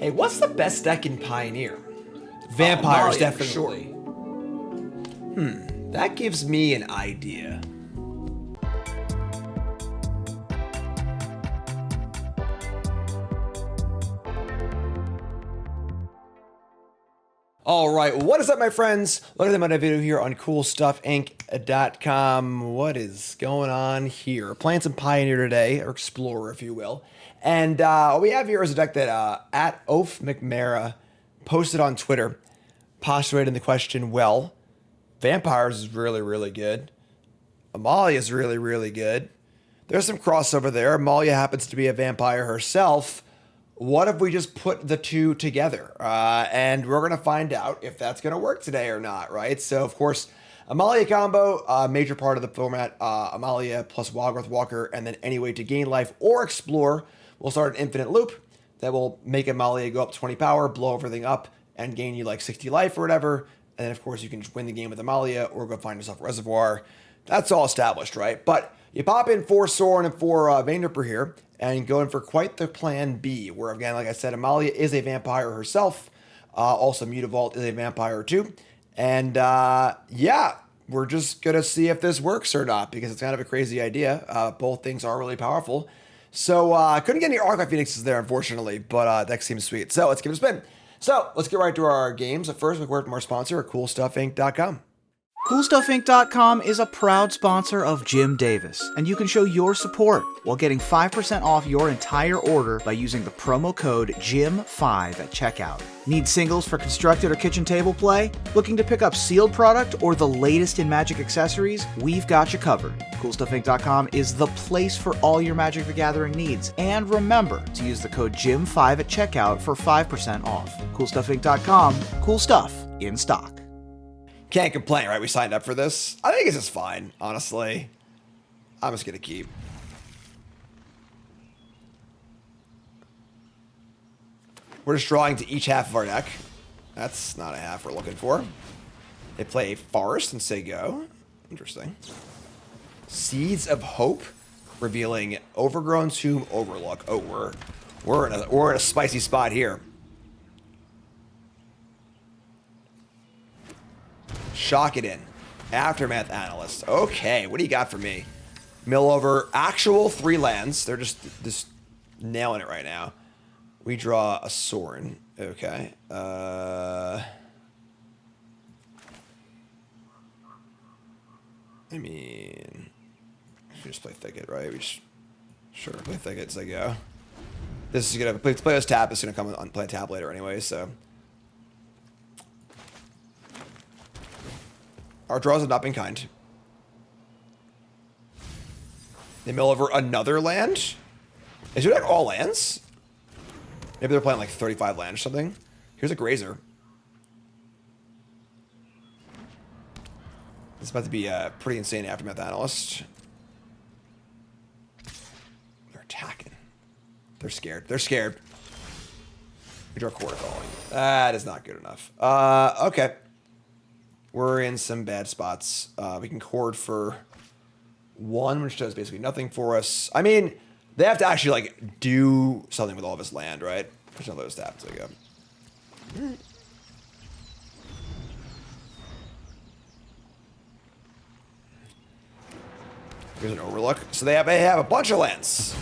Hey, what's the best deck in Pioneer? Vampires, Amalia, definitely. That gives me an idea. All right, what is up, my friends? Look at the Mana video here on CoolStuffInc.com. What is going on here? Playing some Pioneer today, or Explorer, if you will. And what we have here is a deck that at Oaf McMara posted on Twitter, postulating the question, well, Vampires is really, really good. Amalia is really, really good. There's some crossover there. Amalia happens to be a vampire herself. What if we just put the two together? And we're going to find out if that's going to work today or not, right? So, of course, Amalia combo, major part of the format, Amalia plus Wildgrowth Walker, and then any way to gain life or explore. We'll start an infinite loop that will make Amalia go up 20 power, blow everything up, and gain you like 60 life or whatever. And then, of course, you can just win the game with Amalia or go find yourself a Reservoir. That's all established, right? But you pop in 4 Sorin and 4 Vanderper here, and go in for quite the plan B, where, again, like I said, Amalia is a vampire herself. Also, Mutavault is a vampire too. And, yeah, we're just going to see if this works or not, because it's kind of a crazy idea. Both things are really powerful. So, couldn't get any Archive Phoenixes there, unfortunately, but that seems sweet. So, let's give it a spin. So, let's get right to our games. But first, we work from our sponsor, CoolStuffInc.com. CoolStuffInc.com is a proud sponsor of Jim Davis, and you can show your support while getting 5% off your entire order by using the promo code JIM5 at checkout. Need singles for constructed or kitchen table play? Looking to pick up sealed product or the latest in Magic accessories? We've got you covered. CoolStuffInc.com is the place for all your Magic the Gathering needs. And remember to use the code JIM5 at checkout for 5% off. CoolStuffInc.com, cool stuff in stock. Can't complain, right? We signed up for this. I think it's just fine, honestly. I'm just going to keep. We're just drawing to each half of our deck. That's not a half we're looking for. They play a Forest and say go. Interesting. Seeds of Hope, revealing Overgrown Tomb Overlook. Oh, we're in a spicy spot here. Shock it in. Aftermath Analyst. Okay, what do you got for me? Mill over actual 3 lands. They're just nailing it right now. We draw a Sorin. Okay. I mean, we just play Thicket, right? Sure, play Thicket as I go. This is gonna play this tap. It's gonna come on play tap later anyway, so. Our draws have not been kind. They mill over another land? Is it like all lands? Maybe they're playing like 35 lands or something. Here's a Grazer. This is about to be a pretty insane Aftermath Analyst. They're attacking. They're scared. They're scared. We draw Chord of Calling. That is not good enough. Okay. We're in some bad spots. We can Chord for 1, which does basically nothing for us. I mean, they have to actually, like, do something with all of his land, right? There's no those taps. There we go. Here's an Overlook. So they have a bunch of lands.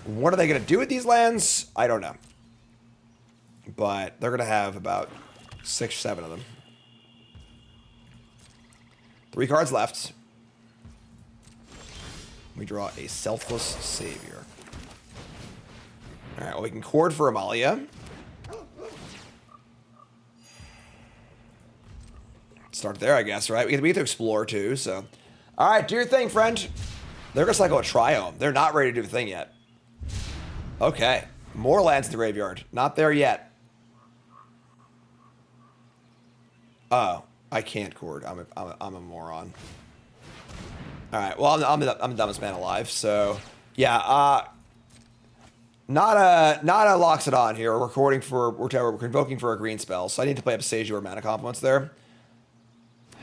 What are they going to do with these lands? I don't know. But they're going to have about 6 or 7 of them. 3 cards left. We draw a Selfless Savior. Alright, well, we can Chord for Amalia. Start there, I guess, right? We get to explore, too, so. Alright, do your thing, friend. They're going to cycle a Triome. They're not ready to do a thing yet. Okay. More lands in the graveyard. Not there yet. Oh. I can't Chord. I'm a moron. All right. Well, I'm the dumbest man alive. So, yeah. Not a locks it on here. We're convoking for a green spell. So I need to play a Boseiju or Mana Confluence there.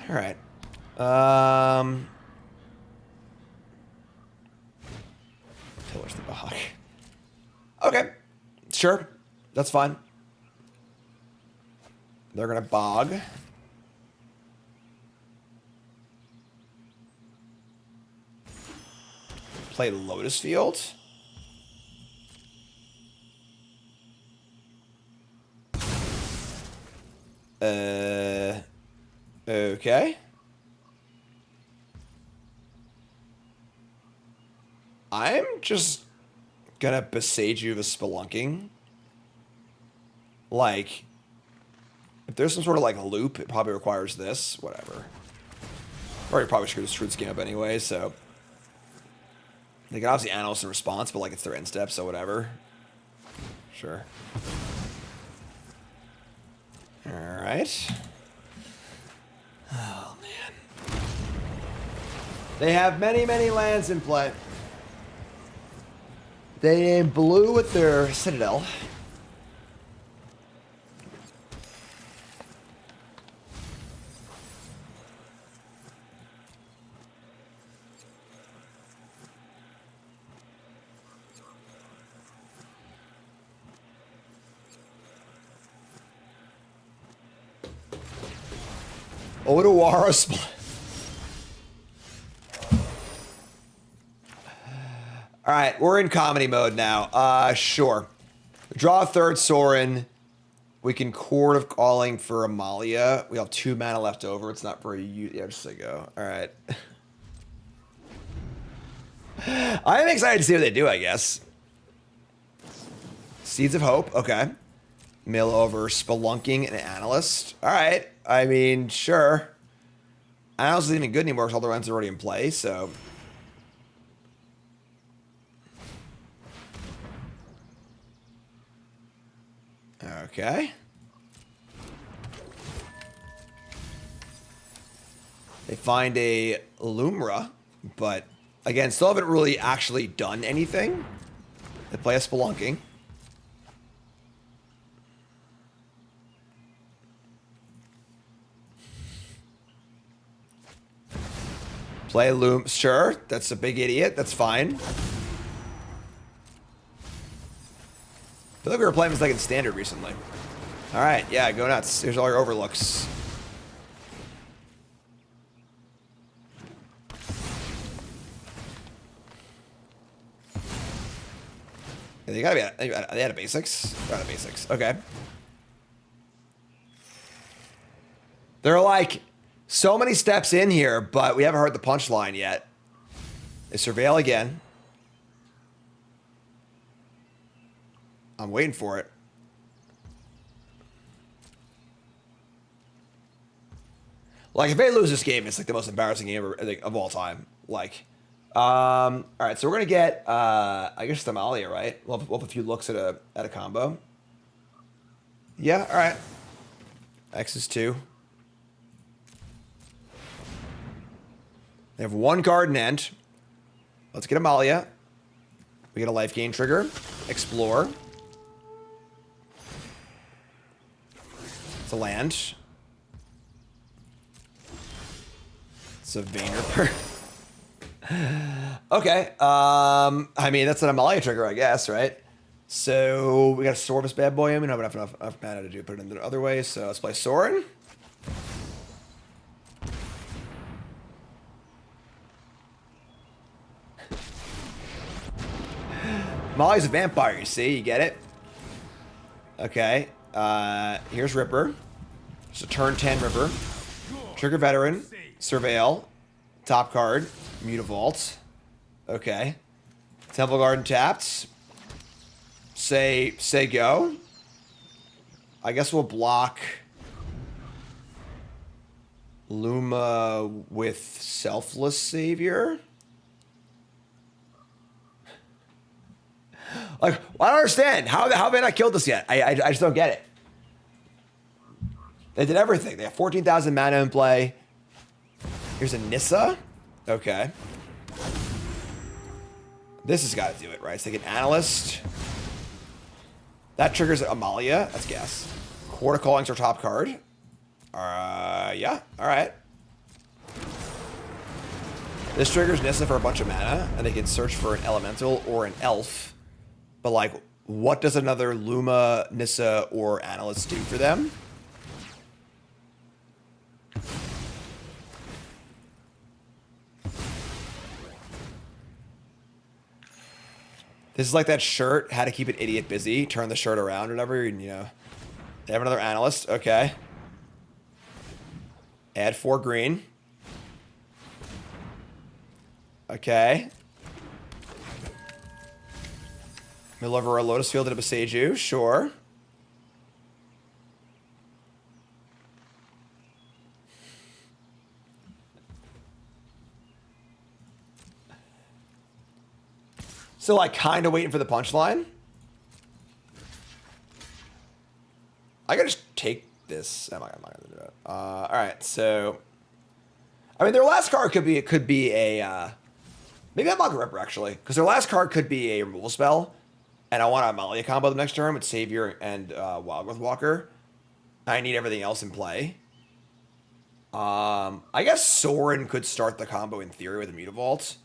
All right. Tiller's the Bach. Okay. Sure. That's fine. They're going to bog. Play Lotus Field. Okay. I'm just gonna Boseiju the Spelunking. Like, if there's some sort of like a loop, it probably requires this. Whatever. Or you probably screwed this game up anyway, so. They can obviously analyze in response, but like it's their end step, so whatever. Sure. Alright. Oh, man. They have many, many lands in play. They aim blue with their Citadel. Odawara split. All right, we're in comedy mode now. Sure. Draw a third Sorin. We can Chord of Calling for Amalia. We have 2 mana left over. It's not very... Yeah, just a go. All right. I'm excited to see what they do, I guess. Seeds of Hope. Okay. Mill over Spelunking and Analyst. All right. I mean, sure. Analyst isn't even good anymore because all the runs are already in play, so... Okay. They find a Lumra, but again, still haven't really actually done anything. They play a Spelunking. Play Loom. Sure, that's a big idiot. That's fine. I feel like we were playing this like in Standard recently. All right, yeah, go nuts. Here's all your overlooks. Yeah, they gotta be. They had a basics. They're out of basics. Okay. They're like so many steps in here, but we haven't heard the punchline yet. They surveil again. I'm waiting for it. Like, if they lose this game, it's like the most embarrassing game ever, like, of all time. Like, all right, so we're gonna get, I guess, Amalia, right? We'll have a few looks at a combo. Yeah, all right. X is 2. They have 1 card in end. Let's get Amalia. We get a life gain trigger. Explore. It's a land. It's a Vayner. Okay. I mean, that's an Amalia trigger, I guess, right? So we got to store this bad boy in. We don't have enough mana to put it in the other way. So let's play Sorin. Amalia's a vampire, you see? You get it? Okay. Here's Ripper. It's a turn 10 Ripper. Trigger Veteran. Surveil. Top card. Mutavault. Okay. Temple Garden tapped. Say go. I guess we'll block Luma with Selfless Savior. Like, I don't understand. How have they not killed this yet? I just don't get it. They did everything. They have 14,000 mana in play. Here's a Nissa. Okay. This has got to do it, right? So they get Analyst. That triggers Amalia. That's gas. Chord of Calling's our top card. Yeah. All right. This triggers Nissa for a bunch of mana, and they can search for an Elemental or an Elf. But, like, what does another Luma, Nissa, or Analyst do for them? This is like that shirt, how to keep an idiot busy, turn the shirt around or whatever, and, you know. They have another analyst, okay. Add 4 green. Okay. Middle of a Lotus Field at a Boseiju, sure. So, like, kind of waiting for the punchline. I gotta just take this. I'm not gonna do it. All right, so I mean, their last card could be a maybe I block a Ripper actually, because their last card could be a removal spell, and I want to Amalia combo the next turn with Savior and Wildgrowth Walker. I need everything else in play. I guess Sorin could start the combo in theory with a Mutavault.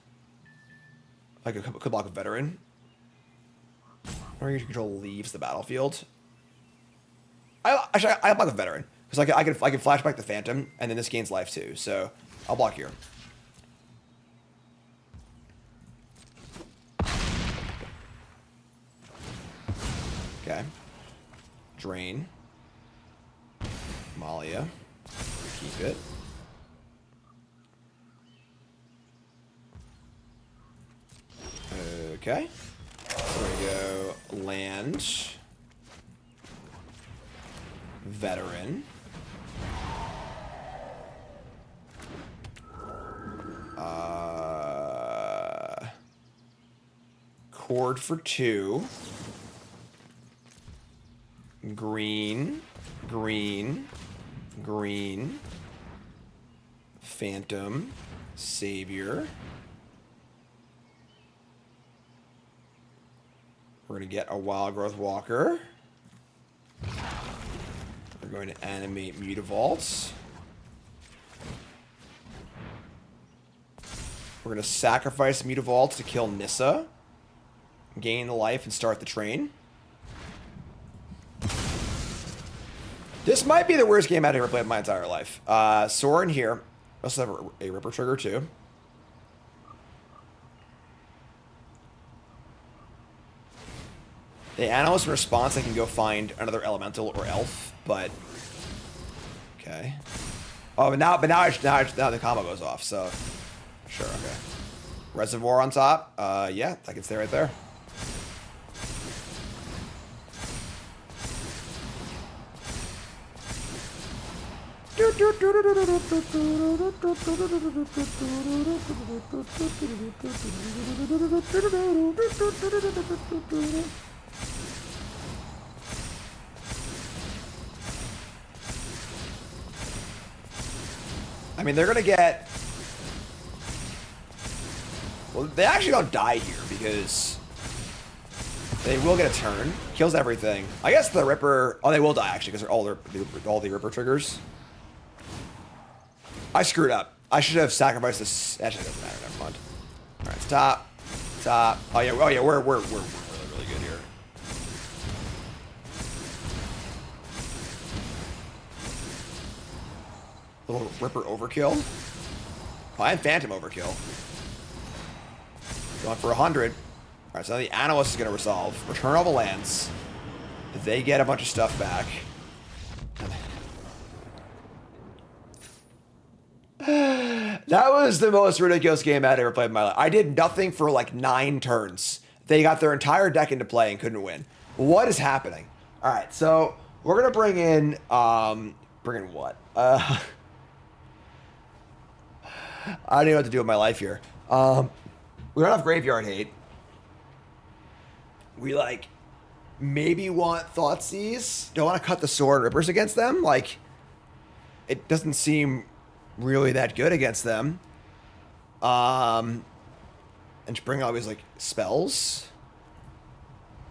Like, could block a Veteran. Or your control leaves the battlefield. I block a Veteran. Because I can flashback the Phantom, and then this gains life too. So, I'll block here. Okay. Drain. Amalia. Keep it. Okay. There we go. Land. Veteran. Chord for 2. Green. Green. Green. Phantom. Savior. We're going to get a Wildgrowth Walker. We're going to animate Mutavaults. We're going to sacrifice Mutavaults to kill Nissa. Gain the life and start the train. This might be the worst game I've ever played in my entire life. Sorin here. I also have a Ripper trigger too. The analyst in response, I can go find another elemental or elf, but okay. Oh, but now the combo goes off. So sure, okay. Reservoir on top. Yeah, I can stay right there. I mean, they're gonna get... Well, they actually don't die here because they will get a turn. Kills everything. I guess the Ripper... Oh, they will die actually because they're all the Ripper triggers. I screwed up. I should have sacrificed this. Actually, it doesn't matter. Never mind. All right, top. Oh yeah. We're really good here. Little Ripper overkill. Oh, and Phantom overkill. Going for 100. All right, so now the Analyst is going to resolve. Return all the lands. They get a bunch of stuff back. That was the most ridiculous game I'd ever played in my life. I did nothing for like 9 turns. They got their entire deck into play and couldn't win. What is happening? All right, so we're gonna bring in what? I don't know what to do with my life here. We don't have Graveyard Hate. We like maybe want Thoughtseize. Don't want to cut the Sword Rippers against them. Like it doesn't seem really that good against them. And just bring all these like spells.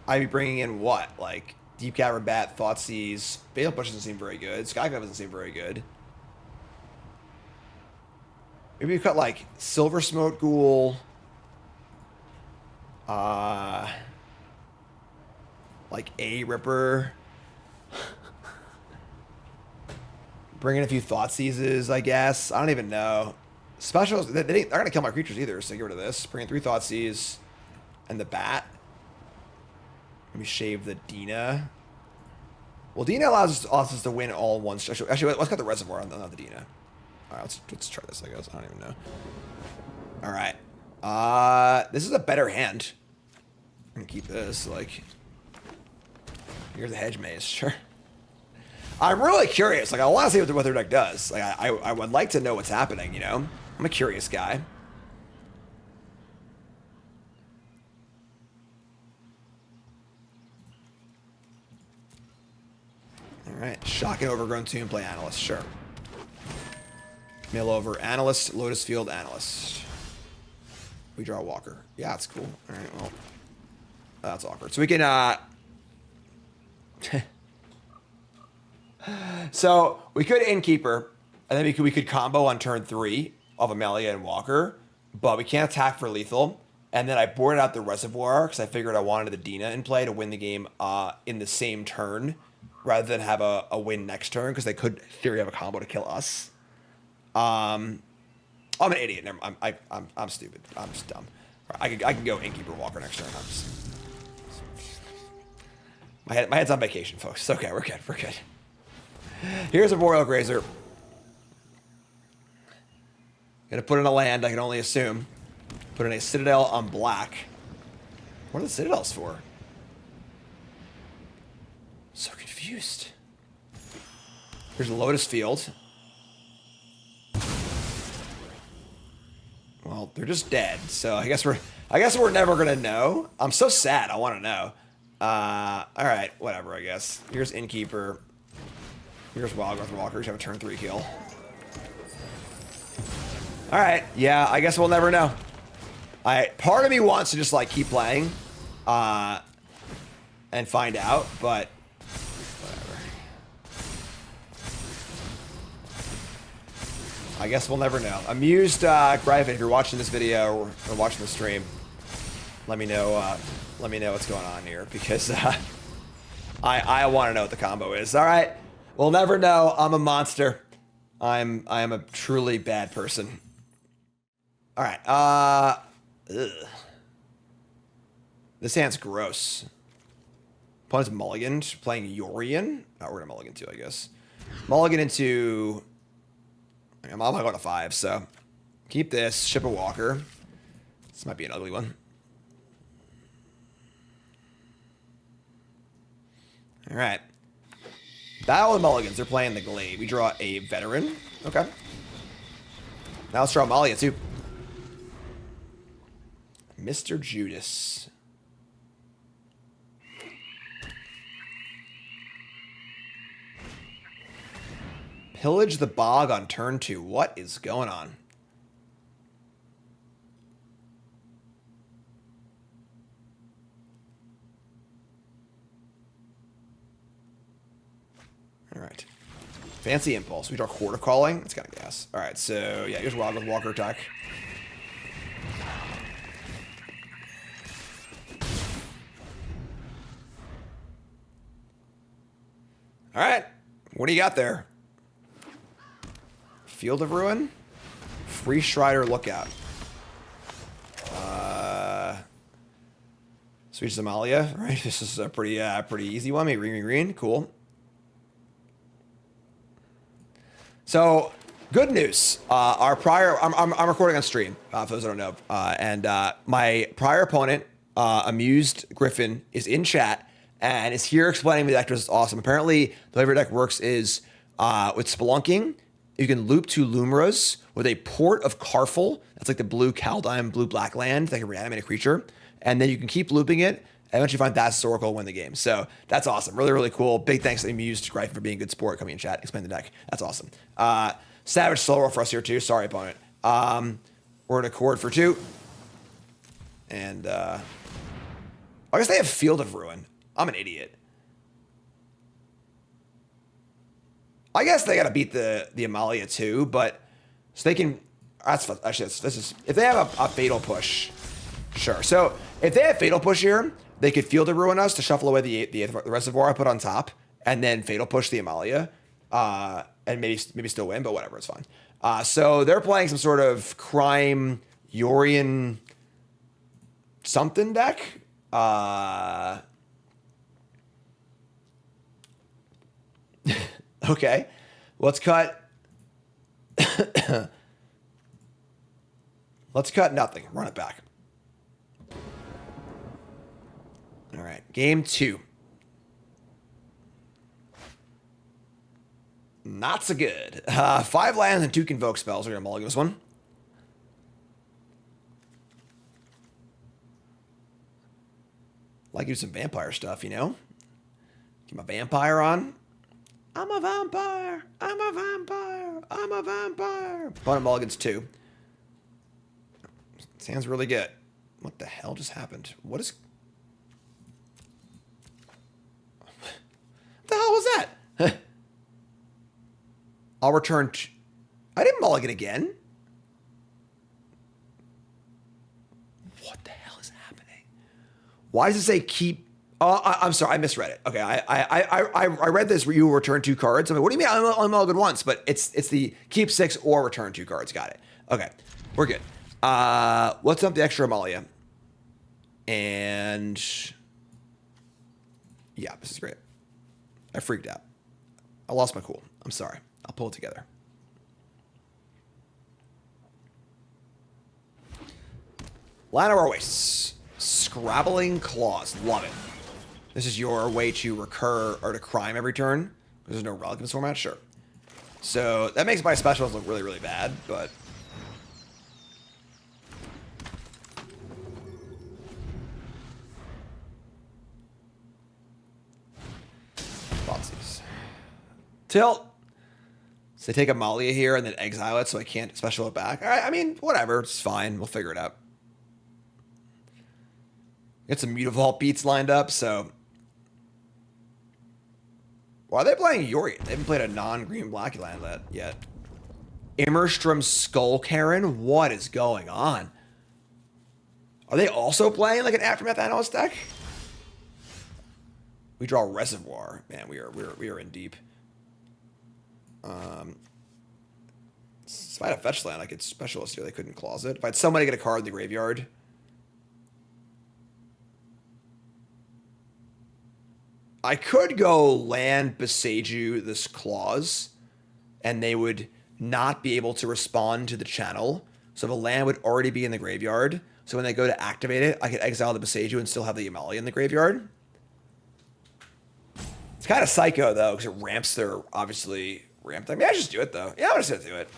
I'd be bringing in what? Like Deep-Cavern Bat, Thoughtseize. Fatal Push doesn't seem very good. Skyclave doesn't seem very good. Maybe we cut like Silversmote Ghoul. Like a Ripper. Bring in a few Thoughtseizes, I guess. I don't even know. Specials, they're not going to kill my creatures either, so get rid of this. Bring in 3 Thoughtseize and the Bat. Maybe shave the Dina. Well, Dina allows us to win all in one. Actually, let's got the Reservoir on the Dina. All right, let's try this, I guess. I don't even know. All right. This is a better hand. I'm going to keep this, like... Here's the Hedge Maze, sure. I'm really curious. Like, I want to see what their deck does. Like, I would like to know what's happening, you know? I'm a curious guy. All right. Shocking Overgrown Tomb, play Analyst, sure. Mill over Analyst, Lotus Field, Analyst. We draw Walker. Yeah, that's cool. All right, well. That's awkward. So we can, So we could Innkeeper, and then we could combo on turn 3 of Amalia and Walker, but we can't attack for lethal. And then I boarded out the Reservoir because I figured I wanted the Dina in play to win the game in the same turn, rather than have a win next turn, because they could, in theory, have a combo to kill us. I'm an idiot. I'm stupid. I'm just dumb. I can go Innkeeper Walker next turn. I'm just... My head's on vacation, folks. It's okay. We're good. We're good. Here's a Boreal Grazer. Gonna put in a land, I can only assume. Put in a Citadel on black. What are the Citadels for? So confused. Here's a Lotus Field. Well, they're just dead, so I guess we're never gonna know. I'm so sad. I want to know. All right, whatever. I guess. Here's Innkeeper. Here's Wildgrowth Walker. Just have a turn 3 kill. All right. Yeah, I guess we'll never know. Part of me wants to just like keep playing, and find out, but whatever. I guess we'll never know. Amused, Griffin, if you're watching this video or watching the stream, let me know what's going on here, because I want to know what the combo is. All right. We'll never know. I'm a monster. I am a truly bad person. All right. Ugh. This hand's gross. Opponent's mulliganed, playing Yorion. Oh, we're gonna mulligan too, I guess. Mulligan into... I'm not going to 5, so... Keep this. Ship a Walker. This might be an ugly one. All right. Battle of Mulligans. They're playing the Glade. We draw a Veteran. Okay. Now let's draw Amalia, too. Mr. Judas. Pillage the Bog on turn 2. What is going on? All right. Fancy Impulse. We draw Chord of Calling. That's kind of gas. All right, so yeah, here's Wildgrowth Walker attack. All right. What do you got there? Field of Ruin? Free Strider Lookout. Switch Amalia, right? This is a pretty easy one. Maybe green. Cool. So, good news. Our prior, I'm recording on stream, for those that don't know. And my prior opponent, Amused Griffin, is in chat and is here explaining the deck was awesome. Apparently, the way your deck works is with Spelunking, you can loop 2 Lumeras with a Port of Carful. That's like the blue Kaldheim, blue-black land, like a reanimated creature. And then you can keep looping it, and once you find Thassa's Oracle, win the game. So that's awesome. Really, really cool. Big thanks to Amused Griffin for being a good sport, coming in chat, explain the deck. That's awesome. Savage slow roll for us here, too. Sorry, opponent. We're in a Chord for 2. And I guess they have Field of Ruin. I'm an idiot. I guess they got to beat the Amalia too, but so they can. That's actually this is if they have a Fatal Push, sure. So if they have Fatal Push here, they could Field of Ruin us to shuffle away the Reservoir I put on top, and then Fatal Push the Amalia, and maybe still win, but whatever, it's fine. So they're playing some sort of crime Yorion something deck. Okay. Let's cut. Let's cut nothing. Run it back. All right. Game 2. Not so good. 5 lands and 2 convoke spells. We're going to mulligan this one. Like to do some vampire stuff, you know? Get my vampire on. I'm a vampire. I'm a vampire. I'm a vampire. Opponent mulligans 2. Sounds really good. What the hell just happened? What the hell was that? I'll return. I didn't mulligan again. What the hell is happening? Why does it say keep? Oh, I'm sorry, I misread it. Okay, I read this where you return 2 cards. I mean, what do you mean? I only mulligan once, but it's the keep 6 or return 2 cards. Got it. Okay, we're good. Let's dump the extra Amalia. And yeah, this is great. I freaked out. I lost my cool. I'm sorry. I'll pull it together. Land of our Wastes. Scrabbling Claws. Love it. This is your way to recur or to crime every turn. There's no relic in this format? Sure. So that makes my specials look really, really bad, but... Tilt. So they take Amalia here and then exile it so I can't special it back. All right, I mean, whatever. It's fine. We'll figure it out. Get some Mutavault beats lined up, so... Why are they playing Yori? They haven't played a non-green black land yet. Immerstrom Skull Karen? What is going on? Are they also playing like an Aftermath Analyst deck? We draw Reservoir. Man, we are in deep. If I had a fetch land, I could specialist here. They couldn't clause it. If I had somebody get a card in the graveyard. I could go land Boseiju this clause, and they would not be able to respond to the channel. So the land would already be in the graveyard. So when they go to activate it, I could exile the Boseiju and still have the Amalia in the graveyard. It's kind of psycho, though, because it ramps their, obviously, ramped. I mean, I just do it, though. Yeah, I'm just going to do it.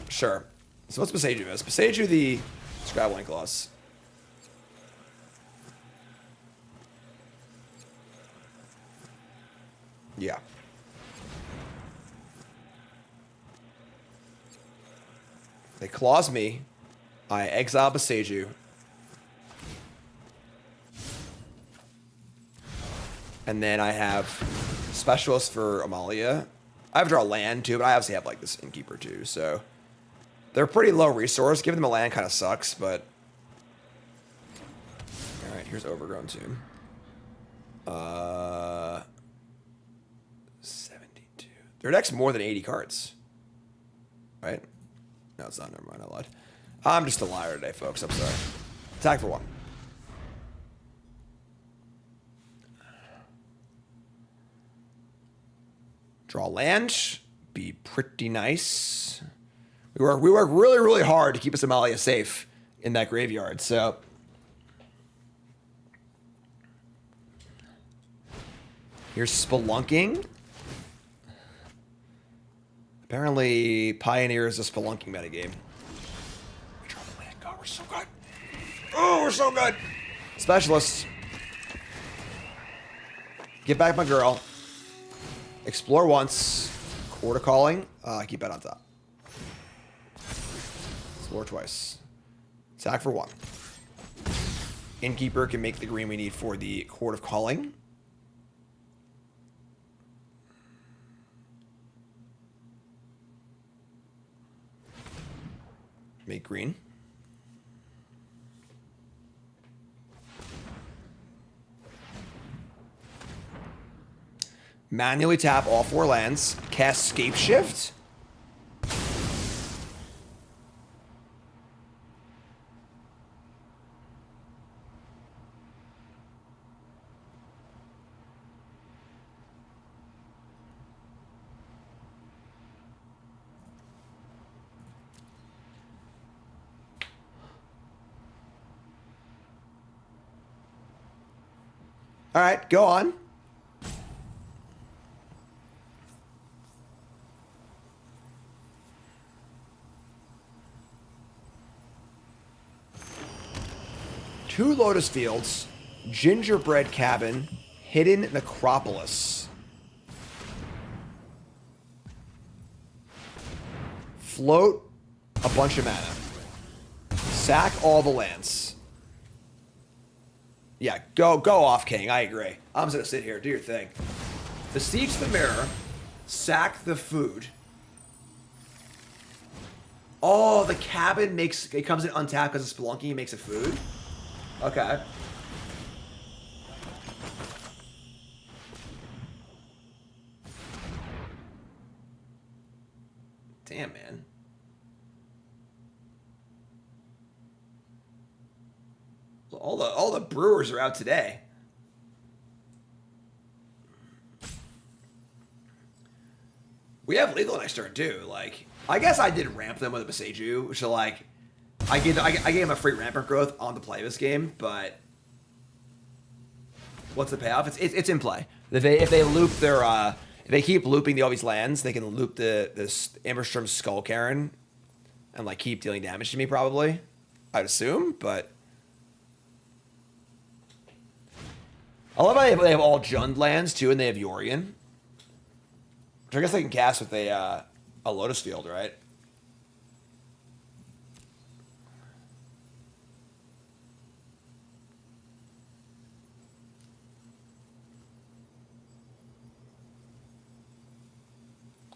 Sure. So what's Boseiju is? Boseiju the Scrabbling Claws. Yeah. They clause me. I exile Boseiju. And then I have specialist for Amalia. I have to draw land too, but I obviously have like this Innkeeper too, so they're pretty low resource. Giving them a land kind of sucks, but all right, here's Overgrown Tomb. 72. Their deck's more than 80 cards, right? No, it's not. Never mind. I lied. I'm just a liar today, folks. I'm sorry. Attack for 1. Draw land. Be pretty nice. We work really, really hard to keep us Amalia safe in that graveyard. So here's Spelunking. Apparently, Pioneer is a Spelunking metagame. Draw the land. God, we're so good. Oh, we're so good. Specialists. Get back my girl. Explore once. Chord of Calling. Keep that on top. Explore twice. Attack for 1. Innkeeper can make the green we need for the Chord of Calling. Make green. Manually tap all 4 lands. Cast Scape Shift. All right, go on. Two Lotus Fields, Gingerbread Cabin, Hidden Necropolis. Float a bunch of mana. Sack all the lands. Yeah, go off, King. I agree. I'm just gonna sit here, do your thing. Besiege the Mirror. Sack the food. Oh, the cabin it comes in untapped because it's Spelunky and makes it food? Okay. Damn, man. All the brewers are out today. We have lethal next turn too. Like, I guess I did ramp them with a Boseiju, so like, I gave him a free rampant growth on the play this game, but what's the payoff? It's in play. If they loop their if they keep looping all these lands, they can loop this Amberstrom Skull Karen and like keep dealing damage to me probably. I'd assume, but I love how they have all Jund lands too, and they have Yorion, which I guess they can cast with a Lotus Field, right?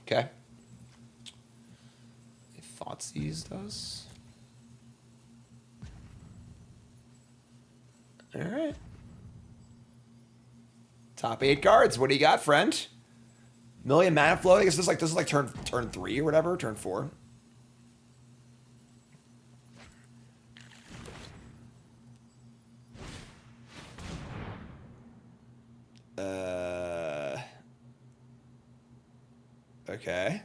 Okay. Thoughtseize does. All right. Top 8 cards. What do you got, friend? Million mana flow. I guess this is like turn 3 or whatever. Turn 4. Okay.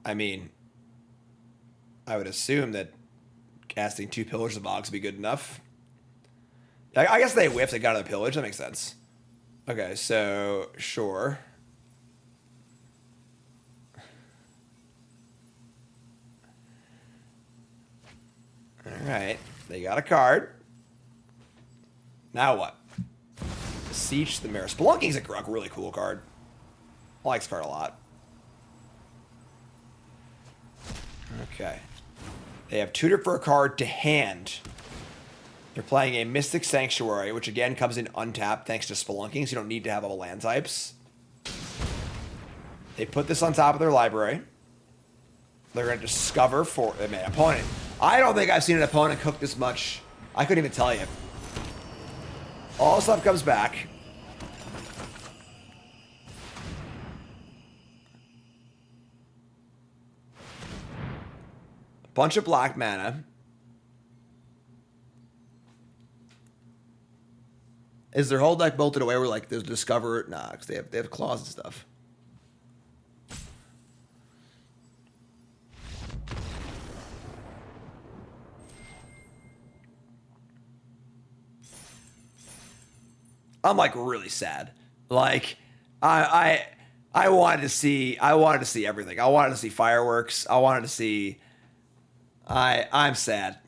I mean, I would assume that casting 2 Pillars of Bogs would be good enough. I guess they whiffed. They got another pillage. That makes sense. Okay, so sure. All right, they got a card. Now what? Beseech the Mirror. Spelunky's a really cool card. I like this card a lot. Okay. They have tutored for a card to hand. They're playing a Mystic Sanctuary, which again comes in untapped thanks to Spelunking, so you don't need to have all the land types. They put this on top of their library. They're going to discover for an opponent. I don't think I've seen an opponent cook this much. I couldn't even tell you. All stuff comes back. Bunch of black mana. Is their whole deck bolted away where like there's discover? Nah, because they have claws and stuff. I'm like really sad. Like I wanted to see everything. I wanted to see fireworks. I wanted to see. I'm sad.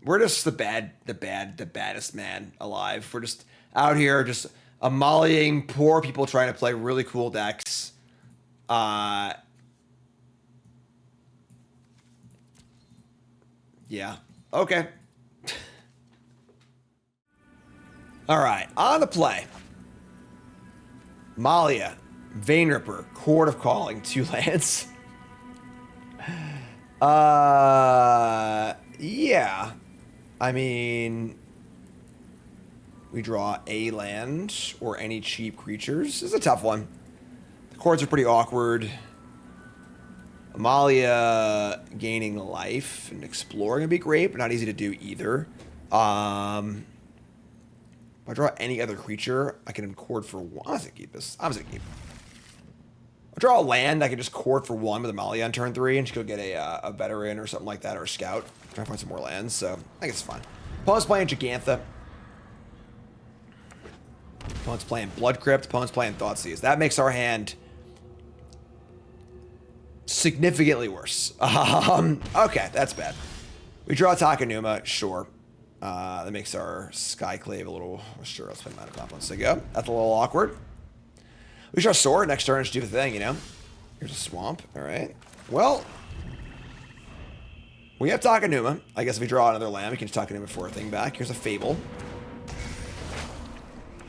We're just the baddest man alive. We're just out here just Amaliaing poor people trying to play really cool decks. Yeah. Okay. All right. On the play. Amalia, Vein Ripper, Chord of Calling, 2 lands. Yeah. I mean, we draw a land or any cheap creatures. This is a tough one. The chords are pretty awkward. Amalia gaining life and exploring would be great, but not easy to do either. If I draw any other creature, I can chord for 1. I'm just gonna keep this. I'm just gonna keep it. I'll draw a land. I can just chord for 1 with Amalia on turn 3 and just go get a veteran or something like that, or a scout. Try to find some more lands, so I think it's fine. Opponent's playing Gigantha. Opponent's playing Blood Crypt. Opponent's playing Thoughtseize. That makes our hand significantly worse. Okay, that's bad. We draw Takenuma, sure. That makes our Skyclave a little... Sure, let's play Mana Confluence. There you go. That's a little awkward. We draw Sorin next turn and just do the thing, you know? Here's a Swamp. All right. Well, we have Takenuma. I guess if we draw another land, we can just Takenuma for a thing back. Here's a Fable.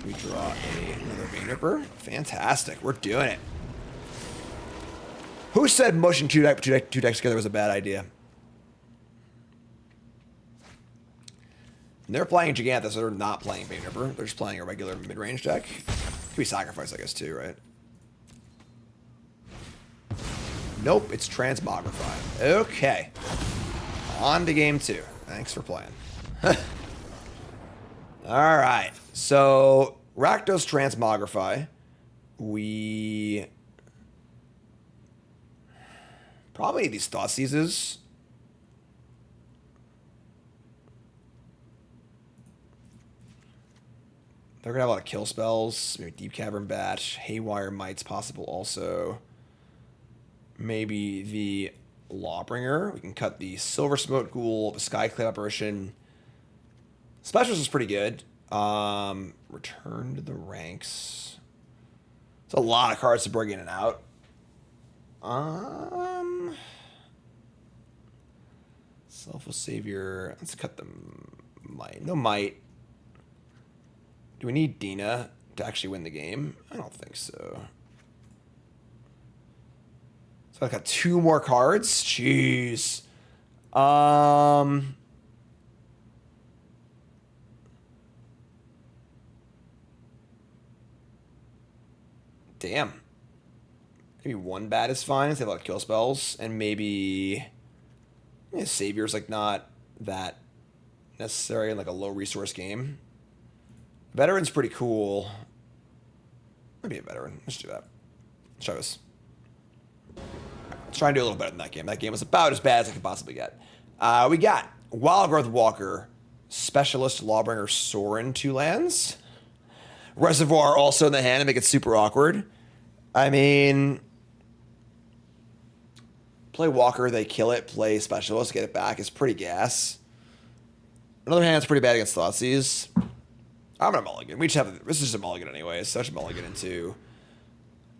We draw another Vein-Ripper. Fantastic. We're doing it. Who said mushing two decks together was a bad idea? And they're playing Gigantha, so they're not playing Vein-Ripper. They're just playing a regular mid-range deck. Could be Sacrifice, I guess, too, right? Nope, it's Transmogrify. Okay. On to game 2. Thanks for playing. Alright. So, Rakdos Transmogrify. We probably need these Thoughtseizes. They're going to have a lot of kill spells. Maybe Deep-Cavern Bat. Haywire Mite's possible also. Maybe the Lawbringer. We can cut the Silversmote Ghoul, the Skyclave Apparition. Specials is pretty good. Return to the ranks. It's a lot of cards to bring in and out. Selfless Savior. Let's cut the Mite. No Mite. Do we need Dina to actually win the game? I don't think so. So I got 2 more cards. Jeez. Damn. Maybe 1 bat is fine. They have a lot of kill spells. And maybe Savior's like not that necessary in like a low resource game. Veteran's pretty cool. Maybe a Veteran. Let's do that. Let's try this. Let's try and do a little better than that game. That game was about as bad as I could possibly get. We got Wildgrowth Walker, Specialist Lawbringer Sorin, 2 lands. Reservoir also in the hand to make it super awkward. I mean, play Walker, they kill it. Play Specialist, get it back. It's pretty gas. On the other hand, it's pretty bad against Thoughtseize. I'm gonna mulligan. We just have this is just a mulligan anyway, so I should mulligan into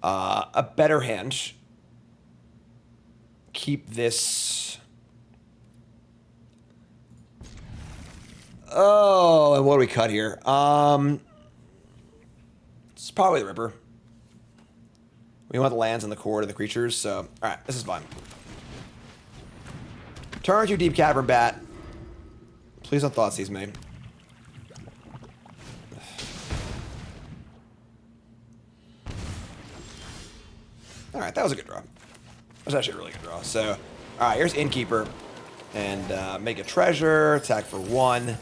a better hand. Keep this. Oh, and what do we cut here? It's probably the Ripper. We want the lands and the core of the creatures, so alright, this is fine. Turn to Deep-Cavern Bat. Please don't Thoughtseize me. Alright, that was a good draw. That was actually a really good draw. So, alright, here's Innkeeper. And make a treasure, attack for 1.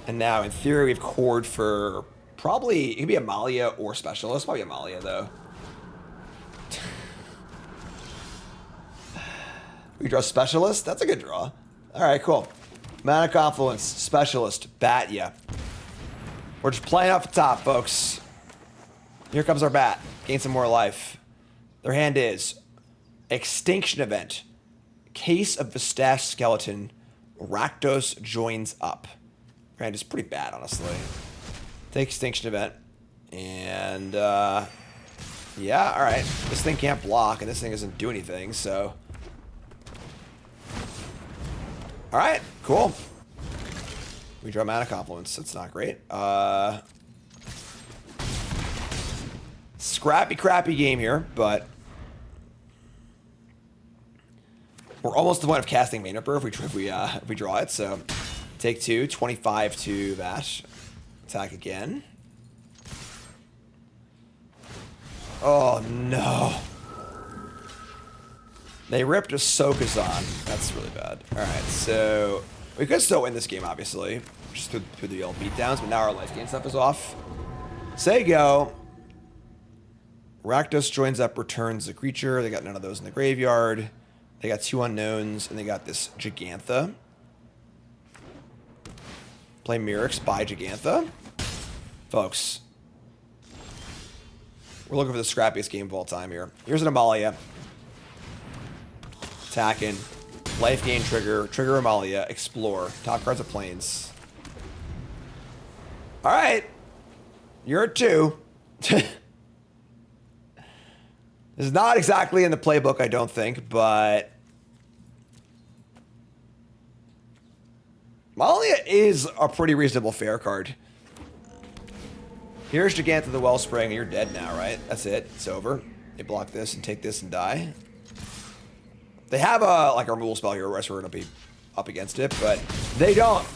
And now, in theory, we have Chord for probably, it could be Amalia or Specialist. Probably Amalia, though. We draw Specialist. That's a good draw. Alright, cool. Mana Confluence, Specialist, Bat, yeah. We're just playing off the top, folks. Here comes our Bat. Gain some more life. Their hand is Extinction Event. Case of the Stash Skeleton. Rakdos joins up. Their hand is pretty bad, honestly. Take Extinction Event. And, yeah, alright. This thing can't block, and this thing doesn't do anything, so. Alright, cool. We draw Mana Confluence. That's not great. Scrappy, crappy game here, but we're almost to the point of casting Vein-Ripper if we draw it. So take 2, 25 to that. Attack again. Oh no! They ripped Ahsoka-san. That's really bad. All right, so we could still win this game, obviously, just through the yellow beatdowns. But now our life gain stuff is off. Say go. Rakdos joins up, returns the creature. They got none of those in the graveyard. They got 2 unknowns, and they got this Gigantha. Play Mire, buy Gigantha. Folks, We're looking for the scrappiest game of all time here. Here's an Amalia. Attacking. Life gain trigger. Trigger Amalia. Explore. Top cards of planes. Alright. You're a 2. This is not exactly in the playbook, I don't think, but Amalia is a pretty reasonable fair card. Here's Giganta the Wellspring. You're dead now, right? That's it. It's over. They block this and take this and die. They have a removal spell here, or we're going to be up against it, but they don't.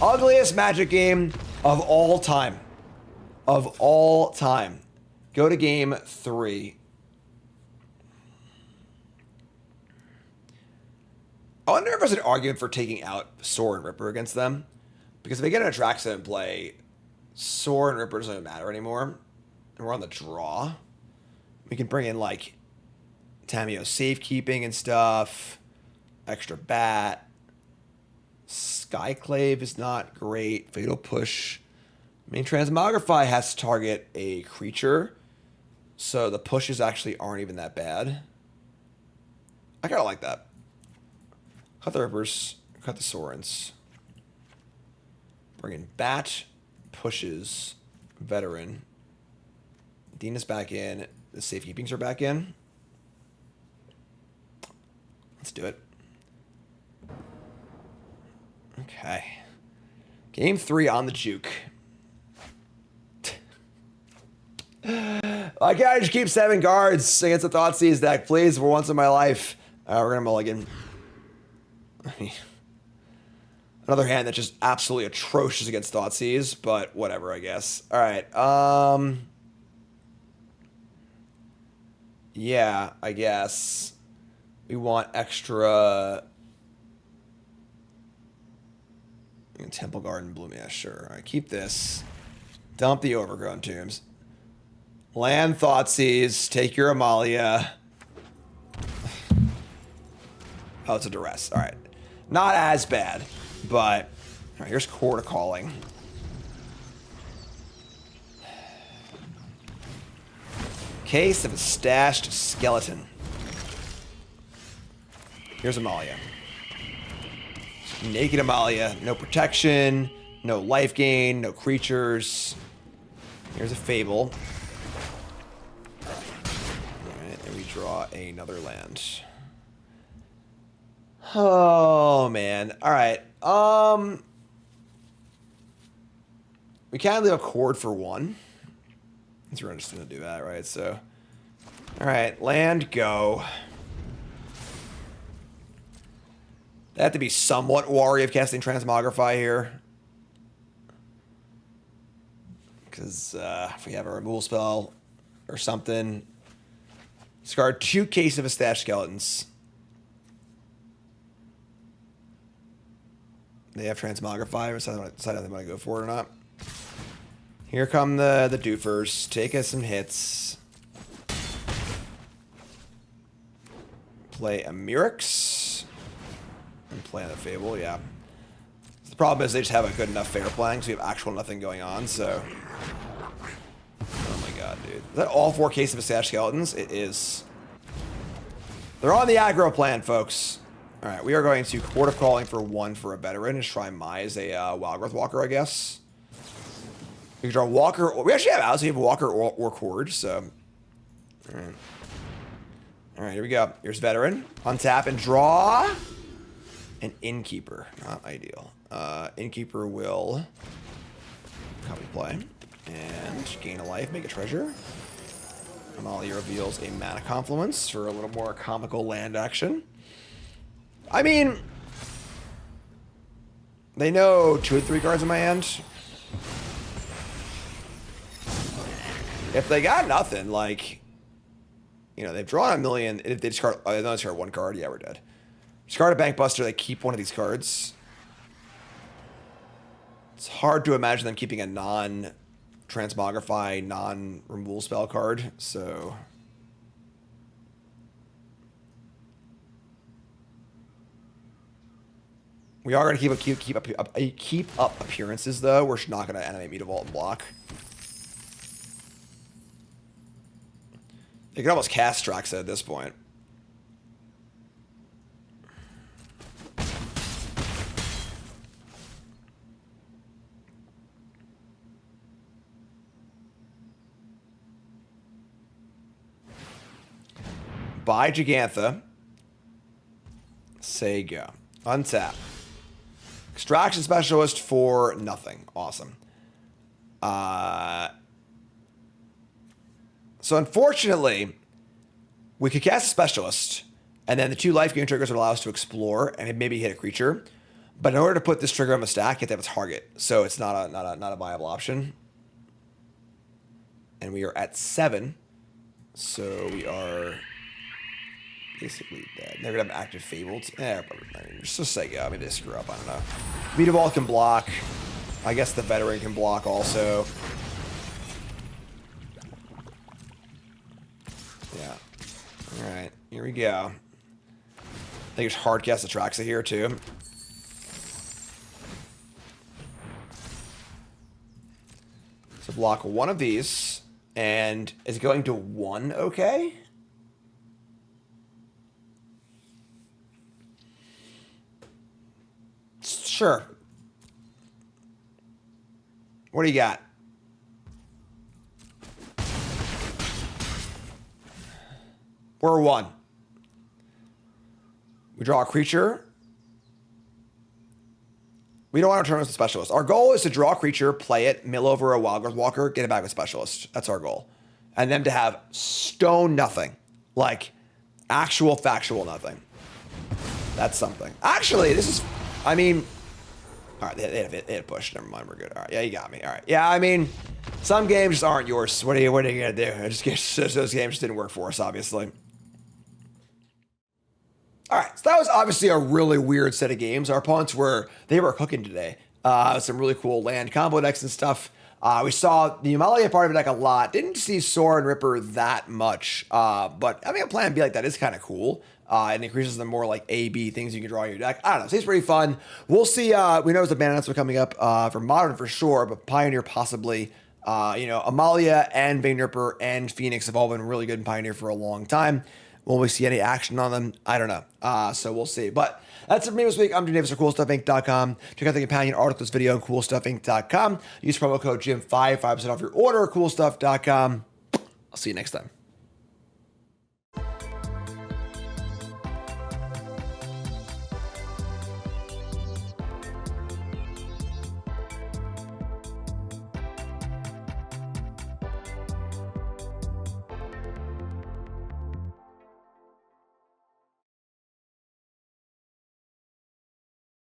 Ugliest Magic game of all time. Of all time. Go to game 3. I wonder if there's an argument for taking out Sorin Ripper against them. Because if they get an Atraxa in play, Sorin Ripper doesn't even matter anymore. And we're on the draw. We can bring in, like, Tamiyo Safekeeping and stuff. Extra Bat. Skyclave is not great. Fatal Push. I mean, Transmogrify has to target a creature. So the pushes actually aren't even that bad. I kind of like that. Cut the Rippers. Cut the Sorins. Bring in Bat. Pushes. Veteran. Dina's back in. The Safekeepings are back in. Let's do it. Okay. Game 3 on the juke. Why can't I just keep 7 guards against the Thoughtseize deck, please, for once in my life? We're going to mulligan. Another hand that's just absolutely atrocious against Thoughtseize, but whatever, I guess. All right. Yeah, I guess. We want extra... Temple Garden Bloom. Yeah, sure. All right, keep this. Dump the Overgrown Tombs. Land Thoughtseize. Take your Amalia. Oh, it's a duress. All right. Not as bad, but... All right, here's Chord of Calling. Case of a Stashed Skeleton. Here's Amalia. Naked Amalia. No protection. No life gain. No creatures. Here's a Fable. Alright, and we draw another land. Oh, man. Alright. We can't leave a Chord for 1. Since we're just going to do that, right? So, alright. Land, go. They have to be somewhat wary of casting Transmogrify here. Because if we have a removal spell or something. Discard 2 Case of a Stashed Skeletons. They have Transmogrify. Decide if they want to go for it or not. Here come the doofers. Take us some hits. Play a Mirix. And play on the Fable, yeah. The problem is they just have a good enough fair playing, so we have actual nothing going on, so... Oh my god, dude. Is that all 4 Case of a Stashed Skeletons? It is. They're on the aggro plan, folks. Alright, we are going to Chord of Calling for 1 for a Veteran and try Mire as a Wildgrowth Walker, I guess. We can draw Walker. We actually have outs. We have Walker or Chord, so... Alright. Alright, here we go. Here's Veteran. Untap and draw... An Innkeeper. Not ideal. Innkeeper will... Copy play. And gain a life, make a treasure. Amalia reveals a Mana Confluence for a little more comical land action. I mean... They know 2 or 3 cards in my hand. If they got nothing, like... You know, they've drawn a million. If they discard... Oh, they don't discard 1 card. Yeah, we're dead. Discard a Bankbuster, they keep 1 of these cards. It's hard to imagine them keeping a non-Transmogrify, non-removal spell card, so... We are going to keep up appearances, though. We're not going to animate Mutavault and block. They could almost cast Straxa at this point. Buy Gigantha. Sega. Untap. Extraction Specialist for nothing. Awesome. So unfortunately, we could cast a Specialist, and then the 2 life gain triggers would allow us to explore and maybe hit a creature. But in order to put this trigger on the stack, you have to have a target. So it's not a viable option. And we are at 7. So we are basically dead. They're gonna have an active Fabled. Just to say, yeah, maybe they screw up. I don't know. Mutavault can block. I guess the Veteran can block also. Yeah. All right, here we go. I think it's hard cast Atraxa here too. So block 1 of these, and is it going to 1 okay? Sure. What do you got? We're 1. We draw a creature. We don't want to turn us to Specialist. Our goal is to draw a creature, play it, mill over a Wildgrowth Walker, get it back with Specialist. That's our goal. And them to have stone nothing. Like, actual factual nothing. That's something. Actually, this is... I mean... Alright, they had push. Never mind, we're good. Alright, yeah, you got me. Alright. Yeah, I mean... Some games just aren't yours. What are you gonna do? Those games just didn't work for us, obviously. All right, so that was obviously a really weird set of games. Our opponents were cooking today. Some really cool land combo decks and stuff. We saw the Amalia part of the deck a lot. Didn't see Sorin Ripper that much, but having a plan B like that is kind of cool. It increases the more like A, B things you can draw in your deck. I don't know, seems pretty fun. We'll see. We know there's a ban announcement coming up for Modern for sure, but Pioneer possibly. Amalia and Vein Ripper and Phoenix have all been really good in Pioneer for a long time. Will we see any action on them? I don't know. So we'll see. But that's it for me this week. I'm Jim Davis for CoolStuffInc.com. Check out the companion article to this video on CoolStuffInc.com. Use promo code JIM5, 5% off your order at CoolStuff.com. I'll see you next time.